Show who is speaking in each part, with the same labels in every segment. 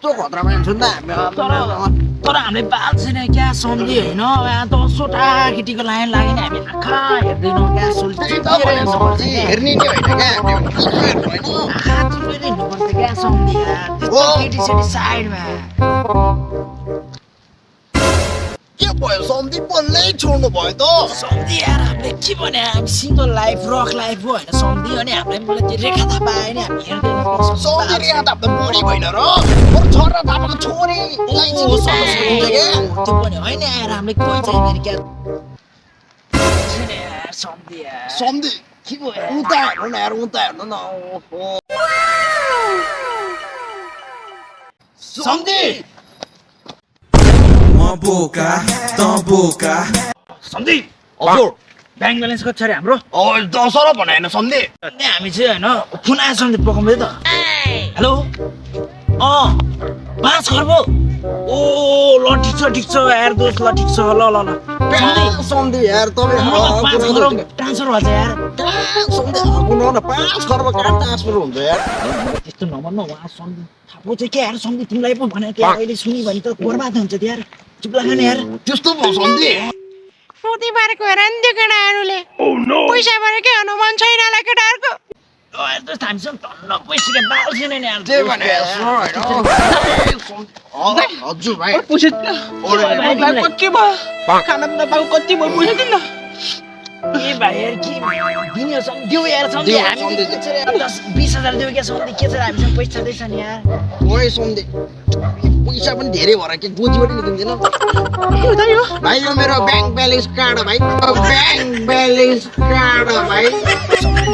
Speaker 1: कस्तो खतरा मान्छे नि
Speaker 2: तर हामीले बाल छैन क्या सम्झि होइन 10वटा केटीको लाइन लाग्यो नि हामी आँखा हेर्दैनौँ क्या
Speaker 1: हेर्ने नि होइन क्या
Speaker 2: आँखा चिप्लेर हिँड्नुपर्छ क्या सम्झि त्यस्तो केटी साइडमा
Speaker 1: के भयो सम्धि बोल्नै छोड्नु भयो त
Speaker 2: सम्झि यार हामीले के भने हामी सिङ्गल लाइफ रक लाइफ हो होइन सम्झि अनि हामीले मलाई त्यो रेखा थाहा पायो नि हामी हेर्दैनौँ
Speaker 1: सम्धि रेखा थाप्दा बुढी भएन र छोरा थापाको छोरी
Speaker 2: त्यो पनि होइन यार हामीले कोही छैन क्या सम्झि यार
Speaker 1: सम्धि
Speaker 2: के भयो
Speaker 1: उता हेर्नु न यार उता हेर्नु न सम्धि
Speaker 2: सम्झि
Speaker 1: हजुर
Speaker 2: ब्याङ्क ब्यालेन्स कति छ अरे हाम्रो
Speaker 1: दस र भने होइन सम्धि
Speaker 2: अनि हामी चाहिँ होइन फोन आयो सम्झि पकाउँदै त हेलो 5 खर्ब ओ ल ठिक छ यार दोस्त ल ठिक छ ल
Speaker 1: सम्धि यार
Speaker 2: 5 खरब ट्रान्सफर भन्छ यार
Speaker 1: सम्धि आउनु न 5 खर्ब कहाँ ट्रान्सफर हुन्छ यार
Speaker 2: त्यस्तो नभन्नु उहाँ सम्झि थाहा चाहिँ के यार सम्झि तिमीलाई पो भने क्या अहिले सुनि भने त बर्बाद हुन्छ त यार चुप लाग्यो नि यार
Speaker 1: त्यस्तो भयो सम्धि
Speaker 3: सोधी बारेको हेर नि त्यो केटाहरूले पैसा बारे के अनुमान छैन होला केटाहरूको
Speaker 2: जस्तो हामीसँग टन्न पैसा बाल छैन नि यार
Speaker 1: त्यही भने हजुर भाइ
Speaker 3: कति भयो खाना पिना पाएको कति भयो पैसा दिन
Speaker 2: ए भाइ यार के दिने सम्झि देऊ यार सम्झि हामी 10-20,000 देऊ क्या सम्झि के छ हामीसँग पैसा छँदैछ नि यार
Speaker 1: ओए सम्धि पैसा पनि धेरै भएर के गोजी पनि दिँदैन भाइ यो मेरो ब्याङ्क ब्यालेन्स कार्ड हो भाइ ब्याङ्क ब्यालेन्स कार्ड हो भाइ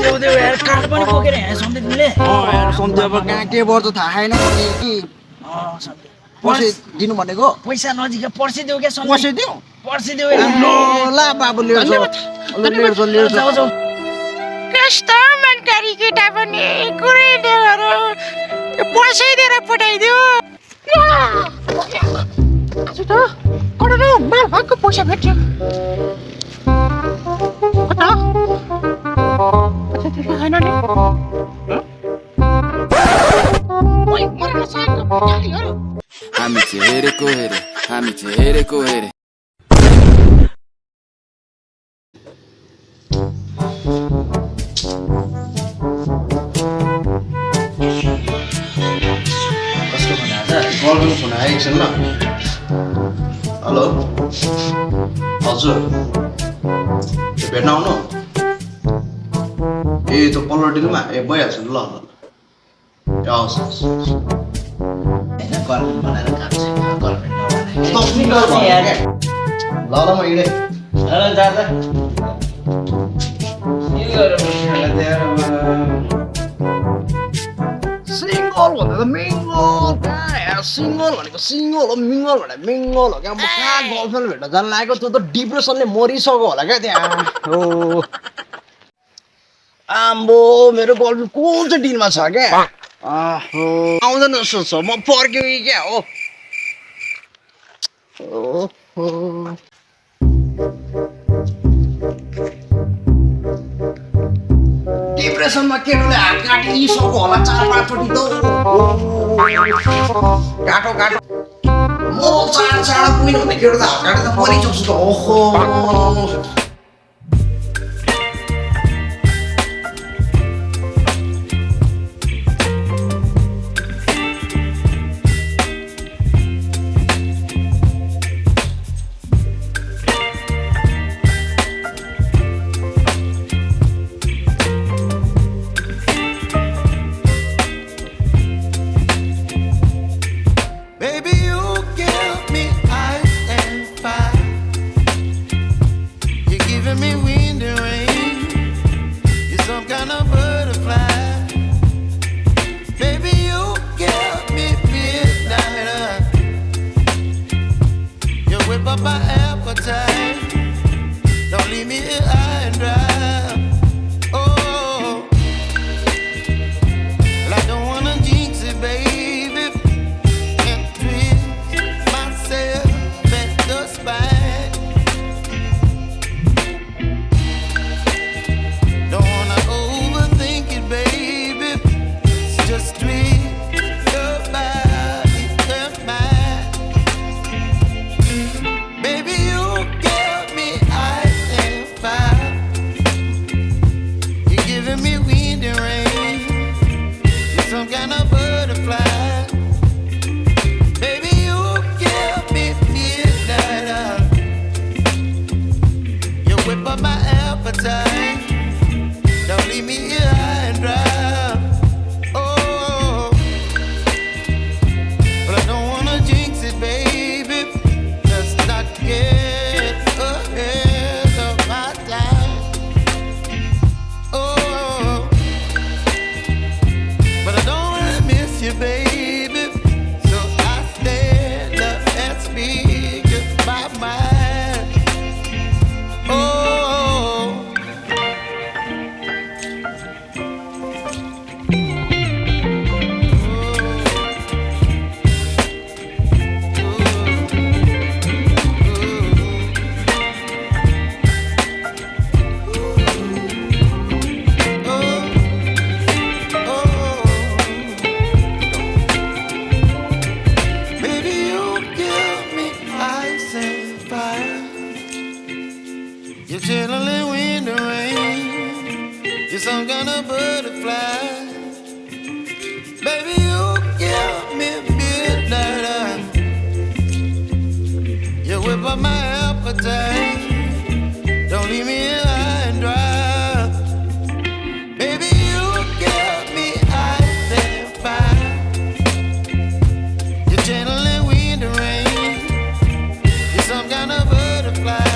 Speaker 2: देऊ यार कार्ड पनि बोकेर यहाँ सम्झि तिमीले
Speaker 1: यार सम्धि अब कहाँ के गर्छ थाहा छैन कि पर्सि दिनु भनेको
Speaker 2: पैसा नजिक पर्सि देऊ क्या सम्झि
Speaker 1: पर्सि दिउ
Speaker 2: पर्सि देऊ
Speaker 1: ल बाबु लिएर
Speaker 2: जाऊ
Speaker 3: कस्तो मनकारी केटा पनि कुरै दिएर पैसै दिएर पठाइदियो आज त करोडौँ माल भएको पैसा भेट्यो होइन नि
Speaker 4: हामी चाहिँ हेरेको हेरे हामी चाहिँ हेरेको हेरे
Speaker 1: गर्नु फोन आएको छैन हेलो हजुर भेट्न आउनु ए त्यो पल्लो डिलमा ए भइहाल्छ नि ल हवस् ल म हिँडेँ सिङ्गल भन्दा त मिङ्गल कहाँ यार सिङ्गल भनेको सिङ्गल हो मिङ्गल भनेको मिङ्गल हो क्या म कहाँ गर्लफ्रेन्ड भेट्न जान लागेको त्यो त डिप्रेसनले मरिसक्यो होला क्या त्यहाँ हो आम्बो मेरो गर्लफ्रेन्ड कुन चाहिँ डिलमा छ क्या आउँदैन जस्तो छ म पर्क्यो कि क्या हो डिप्रेसनमा केटोले हात काटिसक्यो होला 4-5 चोटि त काटो म 4 पुग्नु भने केटो त हात काटेर त मरिसक्छु त ओहो
Speaker 5: you, baby. So I stand up and speak just my mind. Oh, baby, you give me ice and fire. You're chilling when the rain. You're some kind of butterfly. Baby, you give me midnight. You whip up my appetite. Don't leave me high and dry. Baby, you give me ice and fire. You're channeling wind and rain. You're some kind of butterfly.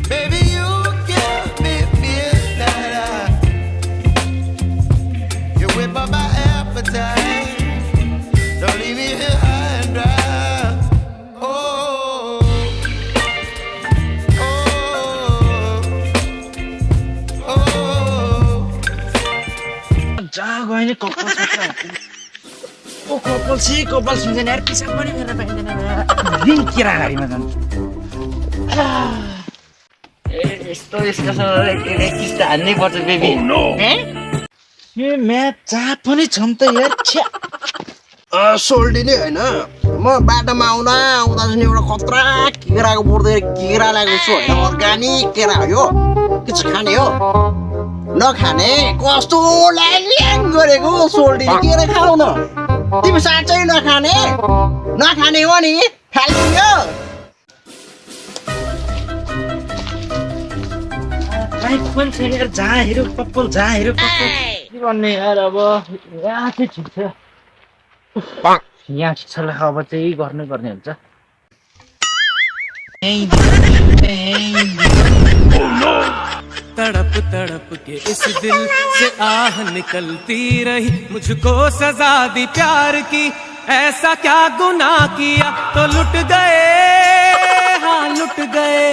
Speaker 5: Baby, you give me midnight. You whip up my appetite. Don't leave me here high and dry. Oh, oh, oh.
Speaker 2: जहाँ गयो नि कपाल ओ कपाल सुन्छ यार पिसाब पनि गर्न पाइँदैन दिन किरा गाडीमा जान्छ यस्तो किस्ता हान्नै पर्छ बेबी ए म्याच जहाँ पनि छन् त यार छ्या
Speaker 1: सोल्डी नै होइन म बाटोमा आउँदा चाहिँ एउटा खतरा केराको बोर्दै केरा लागेको छु होइन अर्ग्यानिक केरा हो यो के चाहिँ खाने हो नखाने कस्तो ल्याङ गरेको सोल्डीले केरा खाऊ न तिमी साँच्चै नखाने हो नि फाल्दियो
Speaker 2: बाइक पनि छैन यार जहाँ हेऱ्यो कपाल के गर्ने यार अब यहाँ चाहिँ ठिक छ यहाँ ठिक छ अब चाहिँ गर्नुपर्ने हुन्छ
Speaker 6: तड़प तड़प के इस दिल से आह निकलती रही मुझको सजा दी प्यार की ऐसा क्या गुनाह किया तो लुट गए हाँ लुट गए